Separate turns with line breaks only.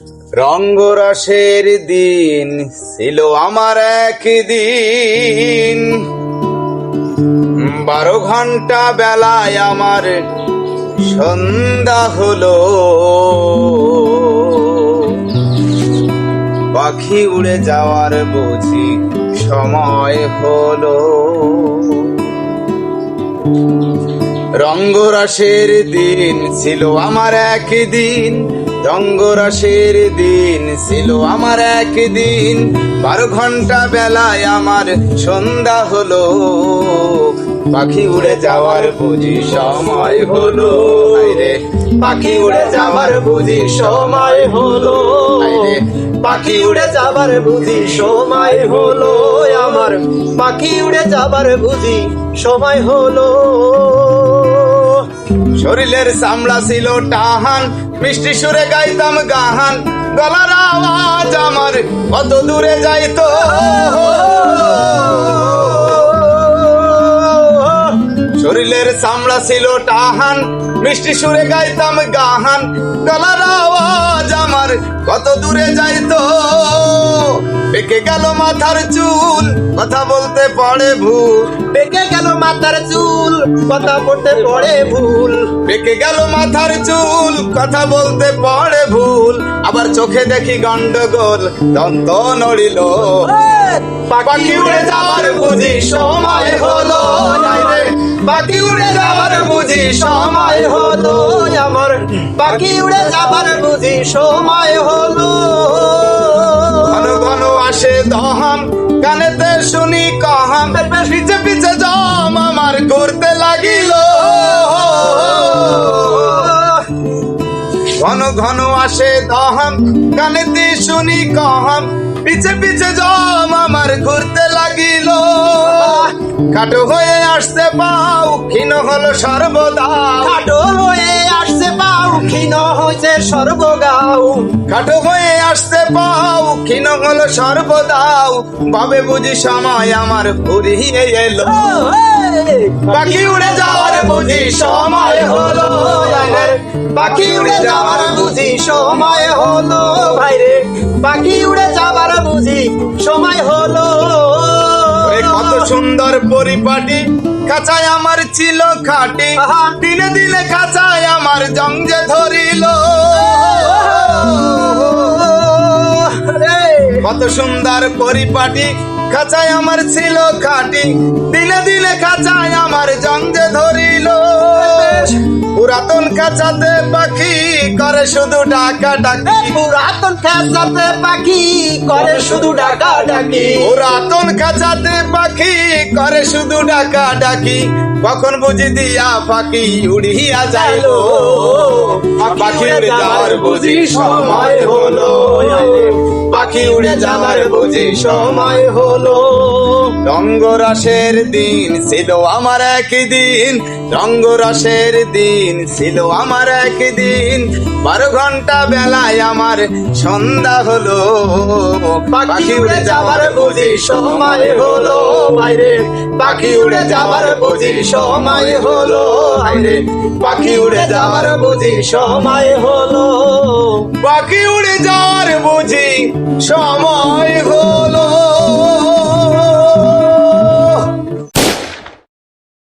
রঙ্গরসের দিন ছিল আমার একদিন, 12 ঘন্টা বেলায় আমার সন্ধ্যা হলো। পাখি উড়ে যাওয়ার বুঝি সময় হলো। রঙ্গরসের দিন ছিল আমার একদিন, রঙ্গরসের দিন ছিল আমার একদিন, 12 ঘন্টা বেলায় আমার সন্ধ্যা হলো। পাখি উড়ে যাওয়ার বুঝি সময় হলো। আইরে
পাখি উড়ে যাবার বুঝি সময় হলো।
আইরে
পাখি উড়ে যাবার বুঝি সময় হলো। আমার পাখি উড়ে যাবার বুঝি সময় হলো।
শরীরের চামড়া ছিল টাহান, মিষ্টি সুরে গাইতাম গাহান, গলার আওয়াজ আমার কত দূরে যাইতো। শরীরের চামড়া ছিল টাহান, মিষ্টি সুরে গাইতাম গাহান, গলার আওয়াজ আমার কত দূরে যাইতো। পেকে গেল মাথার চুল, কথা বলতে পড়ে ভুল।
পেকে গেল মাথার চুল, কথা বলতে পড়ে ভুল।
পেকে গেল মাথার চুল, কথা বলতে পড়ে ভুল। আবার চোখে দেখি গন্ডগোল, দন্ত নড়িল।
পাখি উড়ে যাবার বুঝি সময় হলো।
পাখি উড়ে যাওয়ার বুঝি
সময় হলো। আমার পাখি উড়ে যাবার বুঝি সময় হলো।
ঘন ঘন আসে দহম, কানেতে শুনি কহম, পিছে পিছে জম আমার ঘুরতে লাগিল। ঘন ঘন আসে দহম, কানেতে শুনি কহম, পিছে পিছে জম আমার ঘুরতে লাগিল। খাটো হয়ে আসতে পাও, ক্ষীণ হলো সর্বদাও।
খাটো হয়ে আসছে পাও, ক্ষীণ হয়েছে সর্বগাও।
খাটো হয়ে আসতে পাও, ক্ষীণ হলো সর্বদাও। ভাবে বুঝি সময় আমার ফুরিয়ে এলো। পাখি উড়ে যাওয়ার বুঝি সময় হলো।
পাখি উড়ে যাবার বুঝি সময় হলো। ভাইরে পাখি উড়ে যাবার বুঝি সময় হলো।
ওরে কত সুন্দর পরিপাটি, খাঁচায় আমার ছিল খাটি, দিনে দিনে খাঁচায় আমার জংজে ধরিল। কত সুন্দর পরিপাটি, খাঁচায় আমার ছিল খাটি, দিনে দিনে খাঁচায় আমার জংজে ধরিল। পুরাতন খাঁচাতে পাখি করে শুধু ডাকা ডাকি।
পুরাতন খাঁচাতে পাখি করে শুধু ডাকা ডাকি।
পুরাতন খাঁচাতে পাখি করে শুধু ডাকা ডাকি। কখন বুঝি দিয়া পাখি উড়িয়া যাইল। পাখি উড়ে যাওয়ার বুঝি সময় হলো। পাখি উড়ে যাওয়ার বুঝি সময় হলো। রঙ্গরসের দিন ছিল আমার একদিন, রঙ্গরসের দিন ছিল আমার একদিন, 12 ঘন্টা বেলায় আমার সন্ধ্যা হলো।
পাখি উড়ে যাবার বুঝি সময় হলো। বাইরে পাখি উড়ে যাবার বুঝি সময় হলো। বাইরে পাখি উড়ে যাবার বুঝি সময় হলো।
পাখি উড়ে যাওয়ার বুঝি সময় হলো।